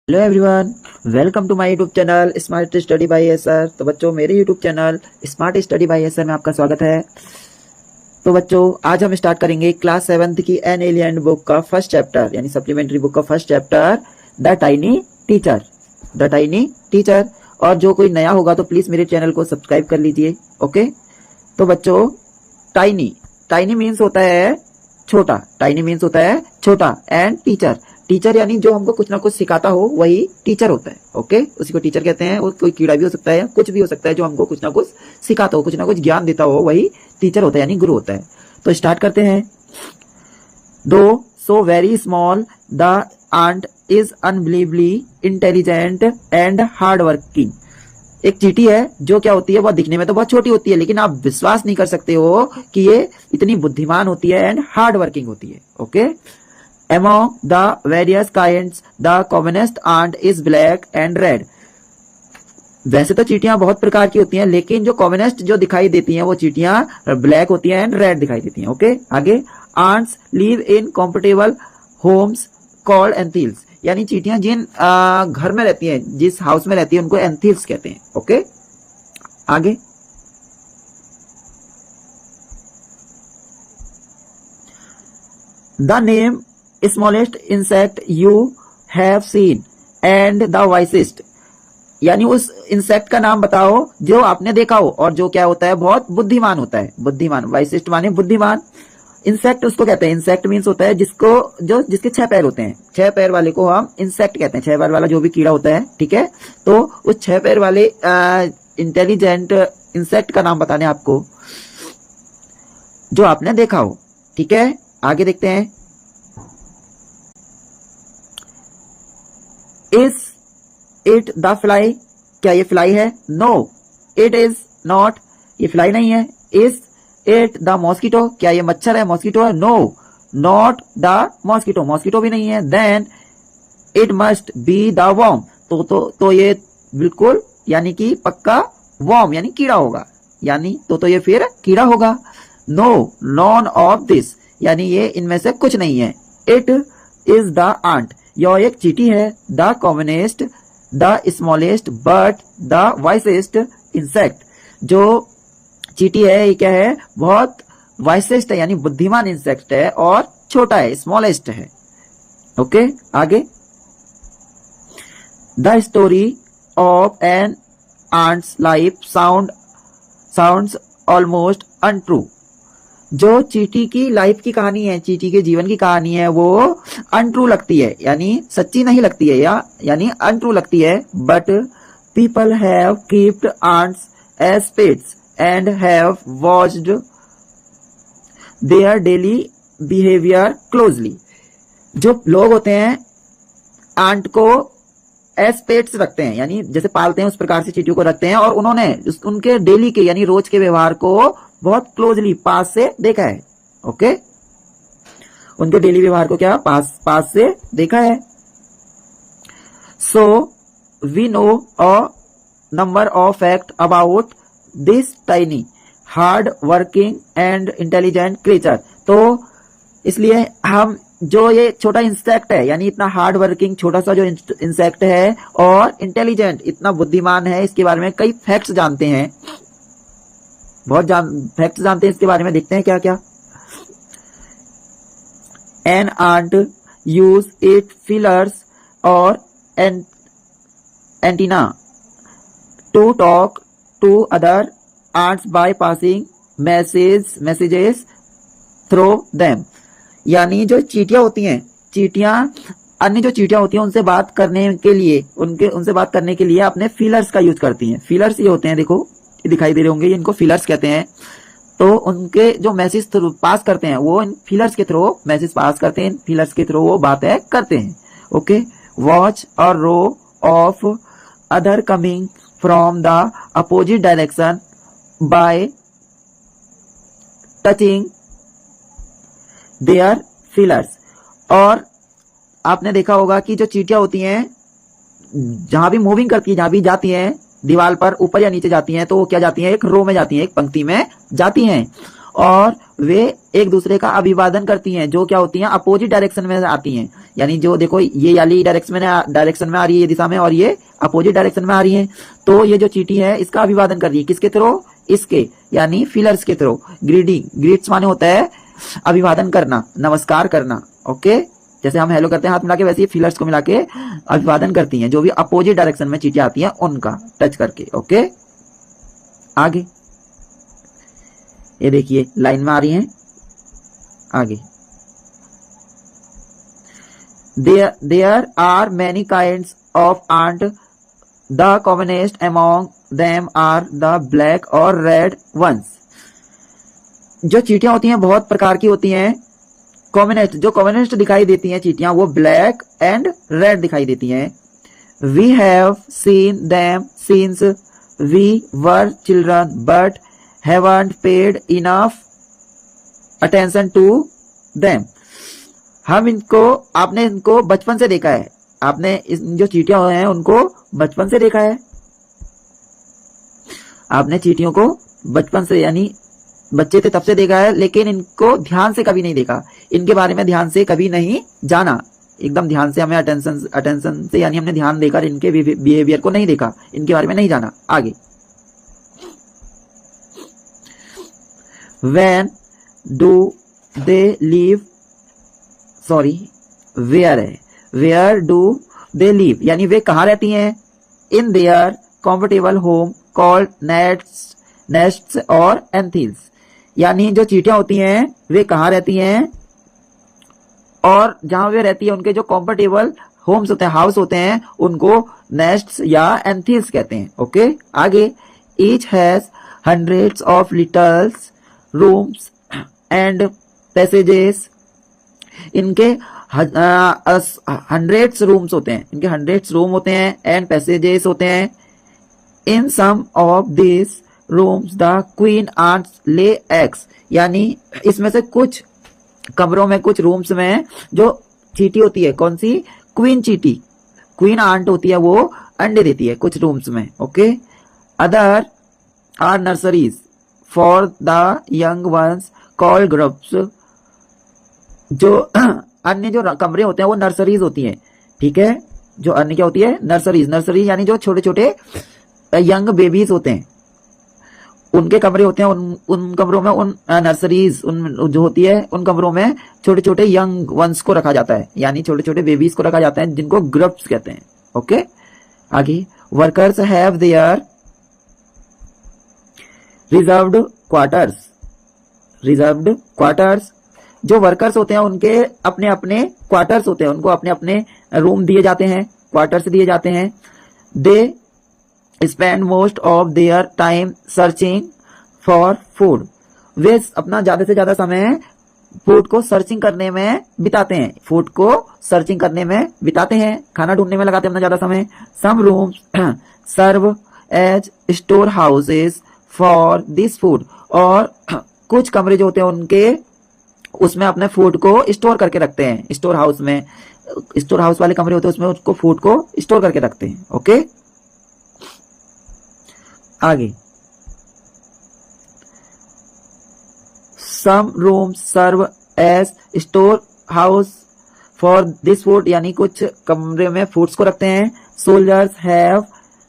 Hello everyone, welcome to my YouTube channel smart study by SR. तो बच्चों, मेरे YouTube channel smart study by SR में आपका स्वागत है। तो बच्चों, आज हम स्टार्ट करेंगे क्लास 7th की एन एलियन बुक का फर्स्ट चैप्टर, यानी सप्लीमेंट्री बुक का first chapter, the tiny teacher. The tiny teacher. और जो कोई नया होगा तो प्लीज मेरे चैनल को सब्सक्राइब कर लीजिए। ओके। तो बच्चों, टाइनी टाइनी मीन्स होता है छोटा। टाइनी मीन्स होता है छोटा। एंड टीचर, टीचर यानी जो हमको कुछ ना कुछ सिखाता हो वही टीचर होता है। ओके, उसी को टीचर कहते हैं। वो कोई कीड़ा भी हो सकता है, कुछ भी हो सकता है, जो हमको कुछ ना कुछ सिखाता हो, कुछ ना कुछ ज्ञान देता हो, वही टीचर होता है, यानी गुरु होता है। तो स्टार्ट करते हैं। Though so very small the ant is unbelievably intelligent and hard working. एक चींटी है जो क्या होती है, वह दिखने में तो बहुत छोटी होती है, लेकिन आप विश्वास नहीं कर सकते हो कि ये इतनी बुद्धिमान होती है एंड हार्ड वर्किंग होती है। Okay. Among the various kinds, the commonest ant is black and red. वैसे तो चींटियां बहुत प्रकार की होती हैं, लेकिन जो कॉमनेस्ट जो दिखाई देती हैं वो चींटियां ब्लैक होती हैं एंड रेड दिखाई देती हैं। ओके। आगे, ants live in comfortable homes called antheils, यानी चींटियां जिन घर में रहती हैं, जिस हाउस में रहती है, उनको एंथील्स कहते हैं। ओके। आगे, the name smallest insect you have seen and the wisest, यानी उस इंसेक्ट का नाम बताओ जो आपने देखा हो और जो क्या होता है, बहुत बुद्धिमान होता है। बुद्धिमान, वाइसेस्ट माने बुद्धिमान। इंसेक्ट उसको कहते हैं, इंसेक्ट मीन्स होता है जिसको जिसके 6 पैर होते हैं। 6 पैर वाले को हम इंसेक्ट कहते हैं। 6 पैर वाला जो भी कीड़ा होता है, ठीक है। तो उस 6 पैर वाले इंटेलिजेंट इंसेक्ट का नाम बताने आपको जो आपने देखा हो, ठीक है। आगे देखते हैं। इज इट द फ्लाई, क्या ये फ्लाई है? नो इट इज नॉट, ये फ्लाई नहीं है। इज इट द मॉस्किटो, क्या ये मच्छर है, मॉस्किटो है? No not the mosquito, mosquito भी नहीं है। Then it must be the worm, तो ये बिल्कुल यानी कि पक्का वॉर्म यानी कीड़ा होगा, यानी तो ये फिर कीड़ा होगा। नो नॉन ऑफ दिस, यानी ये इनमें से कुछ नहीं है। इट इज द आंट, यह एक चींटी है। The commonest, the smallest but the wisest insect, जो चींटी है ये क्या है, बहुत वाइसेस्ट है, यानी बुद्धिमान इंसेक्ट है, और छोटा है, स्मॉलेस्ट है। ओके। आगे, the story of an ant's life sounds almost untrue, जो चींटी की लाइफ की कहानी है, चींटी के जीवन की कहानी है, वो अनट्रू लगती है, यानी सच्ची नहीं लगती है, यानी अनट्रू लगती है। But people have kept ants as pets and have watched their daily behaviour closely, जो लोग होते हैं आंट को एज पेट्स रखते हैं, यानी जैसे पालते हैं उस प्रकार से चींटियों को रखते हैं, और उन्होंने उनके डेली के यानी रोज के व्यवहार को बहुत क्लोजली पास से देखा है। ओके। उनके डेली व्यवहार को क्या पास से देखा है। So we know a number of fact about this tiny hard working and intelligent creature, तो इसलिए हम जो ये छोटा इंसेक्ट है, यानी इतना हार्ड वर्किंग छोटा सा जो इंसेक्ट है और इंटेलिजेंट इतना बुद्धिमान है, इसके बारे में कई फैक्ट्स जानते हैं, बहुत फैक्ट्स जानते हैं इसके बारे में। देखते हैं क्या क्या। An ant use it feelers और antenna to talk to other ants by passing messages through them, यानी जो चींटियां होती हैं, अन्य जो चींटियां होती हैं, उनसे बात करने के लिए अपने फीलर्स का यूज करती हैं। फीलर्स ये होते हैं, देखो दिखाई दे रहे होंगे, इनको फीलर्स कहते हैं। तो उनके जो मैसेज पास करते हैं, वो इन फीलर्स के थ्रू मैसेज पास करते हैं, इन फीलर्स के थ्रू वो बातें करते हैं। ओके। वॉच और row of other coming from the opposite direction by touching their feelers, और आपने देखा होगा कि जो चींटियां होती हैं जहां भी मूविंग करती है, जहां भी जाती हैं, दीवार पर ऊपर या नीचे जाती हैं, तो वो क्या जाती हैं, एक रो में जाती हैं, एक पंक्ति में जाती हैं, और वे एक दूसरे का अभिवादन करती हैं, जो क्या होती हैं, अपोजिट डायरेक्शन में आती हैं। यानी जो देखो ये वाली डायरेक्शन में आ रही है, ये दिशा में, और ये अपोजिट डायरेक्शन में आ रही है। तो ये जो चींटी है इसका अभिवादन कर रही है, किसके थ्रू, इसके यानी फीलर्स के थ्रू। ग्रीट्स माने होता है अभिवादन करना, नमस्कार करना। ओके, जैसे हम हेलो करते हैं हाथ मिला के, वैसे ही फीलर्स को मिला के अभिवादन करती हैं, जो भी अपोजिट डायरेक्शन में चींटियां आती हैं उनका टच करके। ओके, आगे ये देखिए लाइन में आ रही हैं। आगे there are many kinds of ant, the commonest among them are the black और red ones। जो चींटियां होती हैं बहुत प्रकार की होती हैं। कॉमनेस्ट, जो कॉमनेस्ट दिखाई देती हैं चींटियां, वो ब्लैक एंड रेड दिखाई देती हैं। We have seen them since we were children but haven't paid enough attention to them. हम इनको, आपने इनको बचपन से देखा है, आपने जो चींटियां हैं उनको बचपन से देखा है। आपने चींटियों को बचपन से यानी बच्चे थे तब से देखा है, लेकिन इनको ध्यान से कभी नहीं देखा, इनके बारे में ध्यान से कभी नहीं जाना। एकदम ध्यान से हमें अटेंशन से यानी हमने ध्यान देकर इनके बिहेवियर को नहीं देखा, इनके बारे में नहीं जाना। आगे when do they live, sorry where है, where do they live यानी वे कहाँ रहती हैं। in their comfortable home called nests और anthills, यानी जो चींटियां होती हैं वे कहाँ रहती हैं, और जहां वे रहती है उनके जो कंफर्टेबल होम्स होते हैं, हाउस होते हैं, उनको नेस्ट्स या एंथिल्स कहते हैं। ओके, आगे each has hundreds of littles rooms and passages. इनके हंड्रेड्स रूम्स होते हैं, इनके हंड्रेड्स रूम होते हैं एंड पैसेजेस होते हैं। In some of this rooms the queen ants lay eggs, यानी इसमें से कुछ कमरों में, कुछ रूम्स में जो चींटी होती है, कौन सी, क्वीन चींटी, क्वीन आंट होती है, वो अंडे देती है कुछ रूम्स में। Okay, other are nurseries for the young ones called groups. जो अन्य जो कमरे होते हैं वो नर्सरीज होती हैं, ठीक है। जो अन्य क्या होती है, नर्सरीज यानी जो छोटे छोटे यंग बेबीज होते हैं उनके कमरे होते हैं। उन कमरों में, उन नर्सरीज उन जो होती है, उन कमरों में छोटे छोटे यंग वंस को रखा जाता है, यानी छोटे छोटे बेबीज को रखा जाता है, जिनको ग्रुप्स कहते हैं। ओके, आगे workers have their reserved quarters. जो वर्कर्स होते हैं उनके अपने अपने क्वार्टर्स होते हैं, उनको अपने अपने रूम दिए जाते हैं, क्वार्टर्स दिए जाते हैं। They spend most of their time searching for food. वे अपना ज्यादा से ज्यादा समय फूड को सर्चिंग करने में बिताते हैं, फूड को सर्चिंग करने में बिताते हैं, खाना ढूंढने में लगाते हैं अपना ज्यादा समय। Some rooms serve as store houses for this food. और कुछ कमरे जो होते हैं उनके, उसमें अपने फूड को स्टोर करके रखते हैं। स्टोर हाउस में, स्टोर हाउस वाले कमरे होते हैं उसमें उसको फूड को स्टोर करके रखते हैं। ओके, आगे some rooms serve as store house for this food, यानी कुछ कमरे में फूड्स को रखते हैं। Soldiers have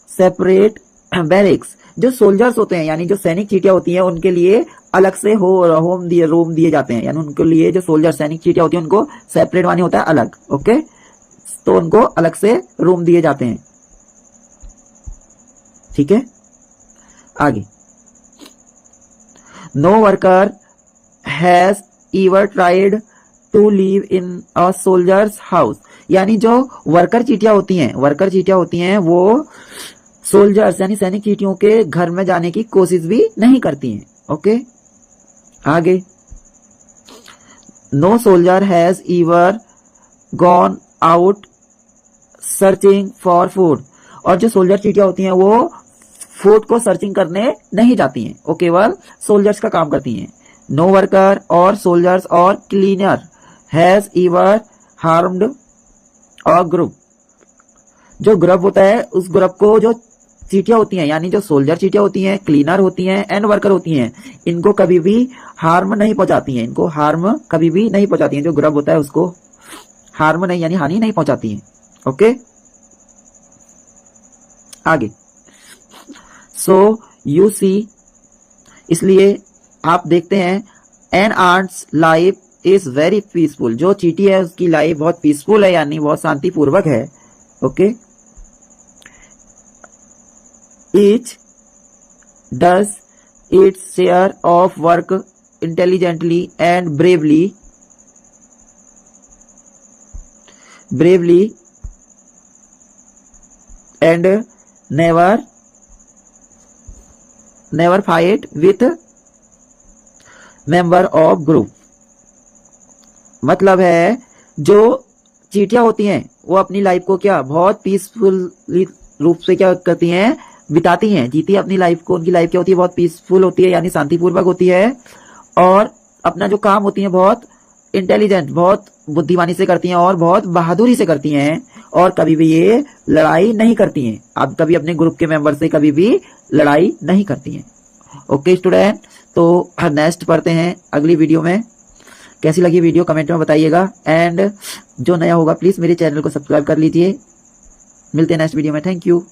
separate barracks. जो सोल्जर्स होते हैं यानी जो सैनिक चींटियां होती हैं उनके लिए अलग से रूम दिए जाते हैं, यानी उनके लिए जो सोल्जर सैनिक चींटियां होती हैं उनको सेपरेट मानी होता है अलग। ओके, तो उनको अलग से रूम दिए जाते हैं, ठीक है। आगे no worker has ever tried to live in a soldier's house, यानी जो वर्कर चींटियां होती हैं वो सोल्जर्स यानी सैनिक चींटियों के घर में जाने की कोशिश भी नहीं करती हैं। ओके, आगे no soldier has ever gone out searching for food. और जो सोल्जर चींटियां होती हैं वो फूड को सर्चिंग करने नहीं जाती हैं, वो केवल सोल्जर्स का काम करती हैं। नो वर्कर और सोल्जर्स और cleaner has ever harmed a group. जो ग्रुप होता है उस ग्रुप को जो चींटियां होती हैं, यानी जो सोल्जर चींटियां होती हैं, क्लीनर होती हैं एंड वर्कर होती हैं, इनको कभी भी हार्म नहीं पहुंचाती हैं, इनको हार्म कभी भी नहीं पहुंचाती हैं। जो ग्रब होता है उसको हार्म नहीं यानी हानि नहीं पहुंचाती हैं। ओके, आगे। सो यू सी, इसलिए आप देखते हैं an ant's life is very peaceful, जो चींटी है उसकी लाइफ बहुत पीसफुल है, यानी बहुत शांतिपूर्वक है। Okay, each does its share of work intelligently and bravely and never fight with member of group. मतलब है जो चींटियां होती हैं वो अपनी लाइफ को क्या बहुत पीसफुल रूप से क्या करती हैं, बिताती हैं, जीती है अपनी लाइफ को। उनकी लाइफ क्या होती है, बहुत पीसफुल होती है, यानी शांतिपूर्वक होती है, और अपना जो काम होती है बहुत इंटेलिजेंट, बहुत बुद्धिमानी से करती हैं और बहुत बहादुरी से करती हैं, और कभी भी ये लड़ाई नहीं करती हैं। आप कभी अपने ग्रुप के मेंबर से कभी भी लड़ाई नहीं करती हैं। ओके स्टूडेंट, तो नेक्स्ट पढ़ते हैं अगली वीडियो में। कैसी लगी वीडियो कमेंट में बताइएगा, एंड जो नया होगा प्लीज मेरे चैनल को सब्सक्राइब कर लीजिए। मिलते हैं नेक्स्ट वीडियो में। Thank you.